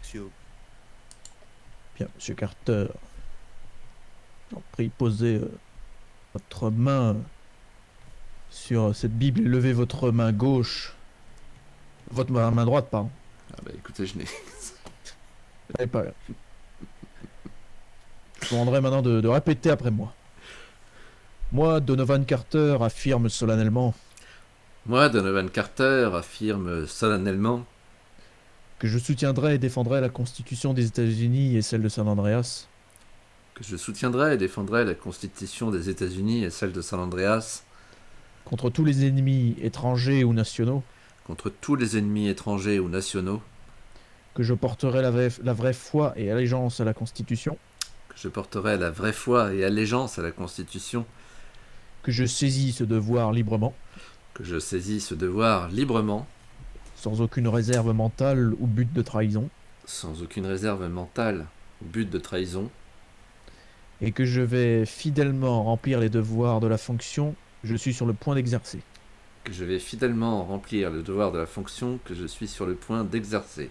Luxio. Bien, monsieur Carter, en prie, posez votre main sur cette Bible et levez votre main gauche. Votre main droite, pardon. Ah bah écoutez, je n'ai... Allez, pas. Je vous demanderai maintenant de répéter après moi. Moi, Donovan Carter, affirme solennellement Moi, Donovan Carter, affirme solennellement que je soutiendrai et défendrai la Constitution des États-Unis et celle de San Andreas, que je soutiendrai et défendrai la Constitution des États-Unis et celle de San Andreas contre tous les ennemis étrangers ou nationaux, contre tous les ennemis étrangers ou nationaux, que je porterai la vraie foi et allégeance à la Constitution, que je porterai la vraie foi et allégeance à la Constitution, que je saisis ce devoir librement, que je saisis ce devoir librement, sans aucune réserve mentale ou but de trahison, sans aucune réserve mentale ou but de trahison, et que je vais fidèlement remplir les devoirs de la fonction que je suis sur le point d'exercer. que je vais fidèlement remplir le devoir de la fonction que je suis sur le point d'exercer.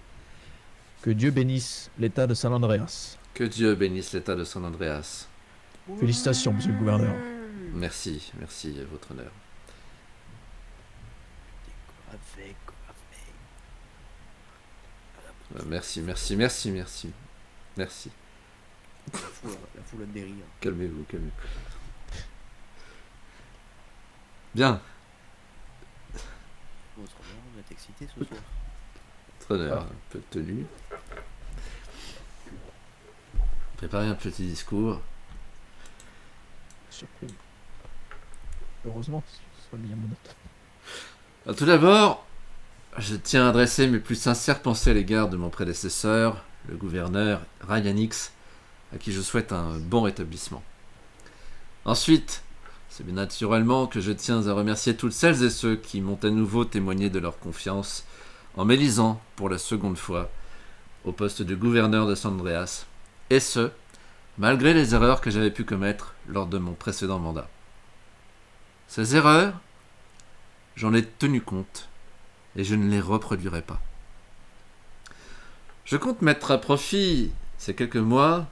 Que Dieu bénisse l'État de San Andreas. Que Dieu bénisse l'État de San Andreas. Félicitations, monsieur le gouverneur. Merci, merci, votre honneur. Merci, merci, merci, merci. Merci. La foule a des rires. Calmez-vous, calmez-vous. Bien, Votre honneur, vous êtes excité ce soir. votre honneur, un peu de tenue. Préparez un petit discours. Surpris. Heureusement, ce soit bien mon note. Alors, tout d'abord, je tiens à adresser mes plus sincères pensées à l'égard de mon prédécesseur, le gouverneur Ryan Hicks, à qui je souhaite un bon rétablissement. Ensuite, c'est bien naturellement que je tiens à remercier toutes celles et ceux qui m'ont à nouveau témoigné de leur confiance en m'élisant pour la seconde fois au poste de gouverneur de San Andreas, et ce, malgré les erreurs que j'avais pu commettre lors de mon précédent mandat. Ces erreurs, j'en ai tenu compte et je ne les reproduirai pas. Je compte mettre à profit ces quelques mois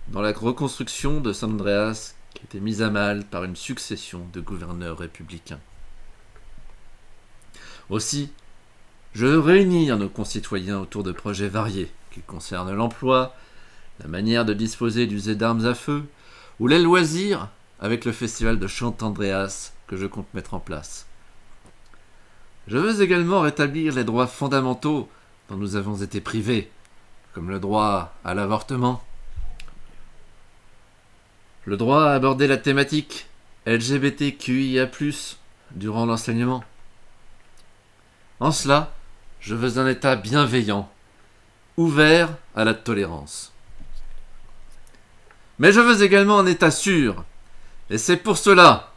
dans la reconstruction de San Andreas qui a été mise à mal par une succession de gouverneurs républicains. Aussi, je veux réunir nos concitoyens autour de projets variés qui concernent l'emploi, la manière de disposer d'user d'armes à feu ou les loisirs avec le festival de Chant Andreas que je compte mettre en place. Je veux également rétablir les droits fondamentaux dont nous avons été privés, comme le droit à l'avortement, le droit à aborder la thématique LGBTQIA+, durant l'enseignement. En cela, je veux un État bienveillant, ouvert à la tolérance. Mais je veux également un État sûr, et c'est pour cela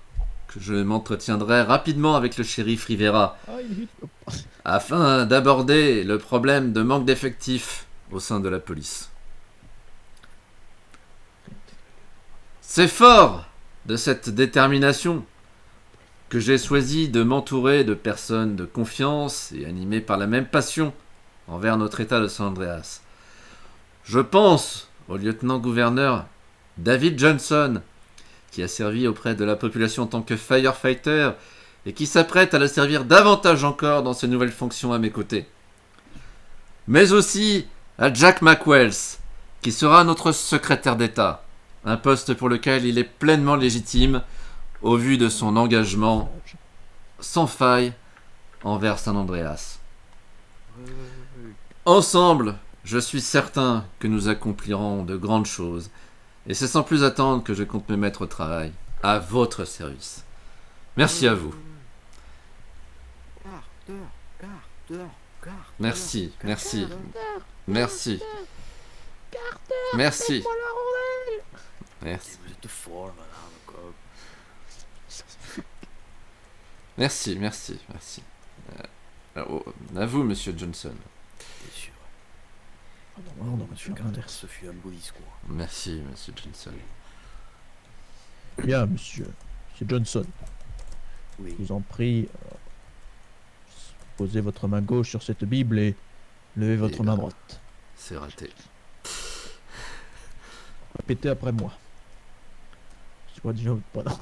que je m'entretiendrai rapidement avec le shérif Rivera, afin d'aborder le problème de manque d'effectifs au sein de la police. C'est fort de cette détermination que j'ai choisi de m'entourer de personnes de confiance et animées par la même passion envers notre État de San Andreas. Je pense au lieutenant-gouverneur David Johnson, qui a servi auprès de la population en tant que firefighter et qui s'apprête à la servir davantage encore dans ses nouvelles fonctions à mes côtés. Mais aussi à Jack McWells, qui sera notre secrétaire d'État, un poste pour lequel il est pleinement légitime au vu de son engagement sans faille envers San Andreas. Ensemble, je suis certain que nous accomplirons de grandes choses, et c'est sans plus attendre que je compte me mettre au travail, à votre service. Merci à vous. Merci, merci, merci. Merci. Merci. Vous êtes fort, madame. Quoi. Merci, merci, merci. À vous, monsieur Johnson. Bien sûr. Non, monsieur Carter. Ce fut un beau discours. Merci, monsieur Johnson. Bien, monsieur Johnson, Oui. je vous en prie, posez votre main gauche sur cette Bible et Levez votre Et main là, droite. c'est raté. Répétez après moi. Je vois déjà votre prénom.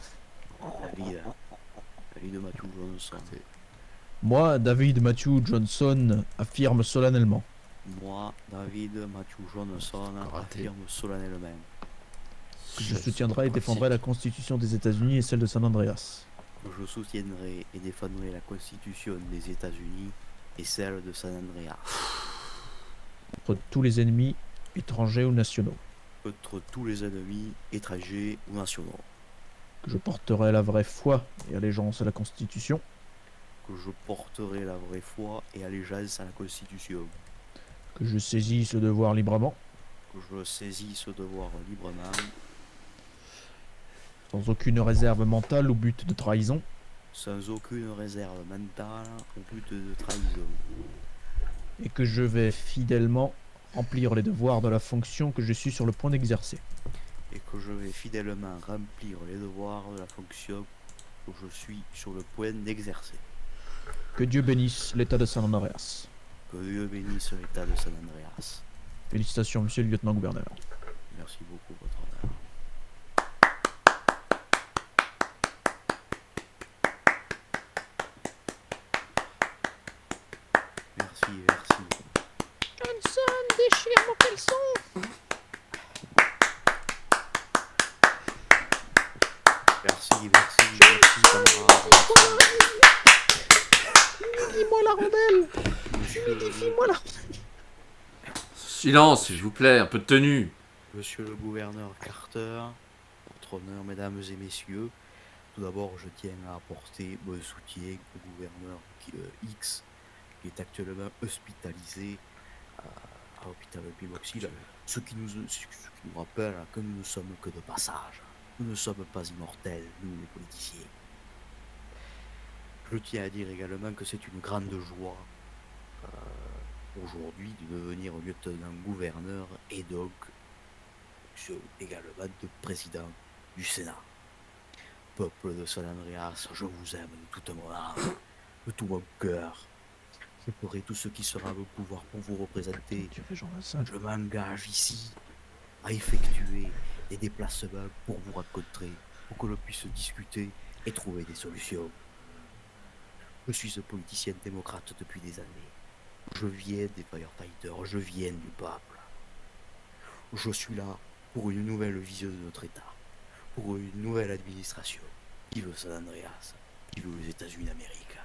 David Matthew Johnson. Raté. Moi, David Matthew Johnson, affirme solennellement Moi, David Matthew Johnson, Raté. affirme solennellement que je soutiendrai et défendrai la Constitution des États-Unis et celle de San Andreas, que je soutiendrai et défendrai la Constitution des États-Unis et celle de San Andreas contre tous les ennemis, étrangers ou nationaux, contre tous les ennemis étrangers ou nationaux, que je porterai la vraie foi et allégeance à la Constitution, que je porterai la vraie foi et allégeance à la Constitution, que je saisis ce devoir librement, que je saisis ce devoir librement, sans aucune réserve mentale ou but de trahison, sans aucune réserve mentale au but de trahison, et que je vais fidèlement remplir les devoirs de la fonction que je suis sur le point d'exercer. et que je vais fidèlement remplir les devoirs de la fonction que je suis sur le point d'exercer. Que Dieu bénisse l'État de San Andreas. Que Dieu bénisse l'État de San Andreas. Félicitations, monsieur le lieutenant-gouverneur. Merci beaucoup, votre honneur. Merci, merci. Johnson, déchire mon caleçon. Merci, camarade. Dis-moi la rondelle. Monsieur, Dis-moi la... Silence, s'il vous plaît, un peu de tenue. Monsieur le gouverneur Carter, votre honneur, mesdames et messieurs, tout d'abord, je tiens à apporter mon soutien au gouverneur X, qui est actuellement hospitalisé à l'hôpital Pimoxil, ce qui nous rappelle que nous ne sommes que de passage. Nous ne sommes pas immortels, nous les politiciens. Je tiens à dire également que c'est une grande joie aujourd'hui de devenir lieutenant-gouverneur et donc également de président du Sénat. Peuple de San Andreas, je vous aime de toute mon âme, de tout mon cœur. Je ferai tout ce qui sera à mon pouvoir pour vous représenter. Je m'engage ici à effectuer des déplacements pour vous rencontrer, pour que l'on puisse discuter et trouver des solutions. Je suis un politicien démocrate depuis des années. Je viens des firefighters, je viens du peuple. Je suis là pour une nouvelle vision de notre État, pour une nouvelle administration. Vive San Andreas, vive les États-Unis d'Amérique.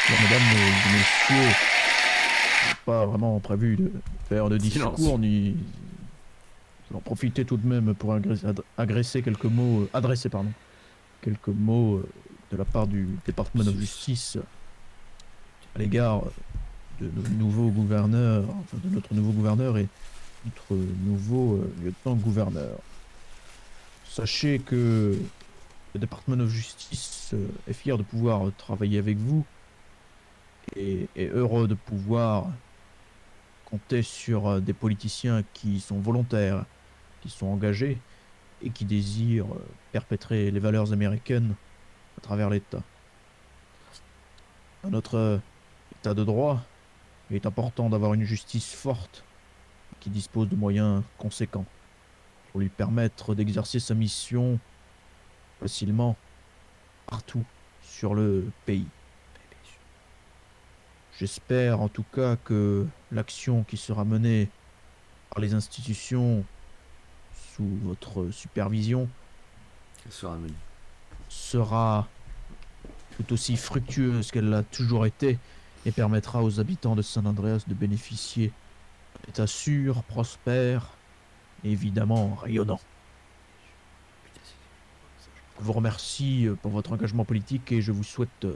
Mesdames et messieurs, je n'ai pas vraiment prévu de faire de Silence. discours, ni... Je vais en profiter tout de même pour adresser quelques mots de la part du Department of Justice à l'égard de nos nouveaux gouverneurs, enfin de notre nouveau gouverneur et notre nouveau lieutenant-gouverneur. Sachez que le Department of Justice est fier de pouvoir travailler avec vous et est heureux de pouvoir compter sur des politiciens qui sont volontaires, qui sont engagés et qui désirent perpétrer les valeurs américaines à travers l'État. Dans notre État de droit, il est important d'avoir une justice forte qui dispose de moyens conséquents pour lui permettre d'exercer sa mission facilement partout sur le pays. J'espère en tout cas que l'action qui sera menée par les institutions sous votre supervision Elle sera menée. sera tout aussi fructueuse qu'elle l'a toujours été et permettra aux habitants de San Andreas de bénéficier d'un État sûr, prospère et évidemment rayonnant. Je vous remercie pour votre engagement politique et je vous souhaite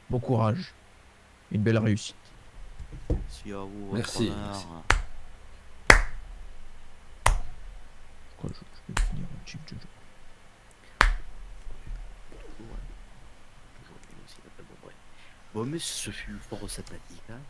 bon courage et une belle réussite. Si à vous, Merci, votre honneur. merci. Je crois que je vais finir un chip Jojo. Ouais. Toujours bien aussi, bon, bref. Bon, mais ce fut fort sympathique, hein.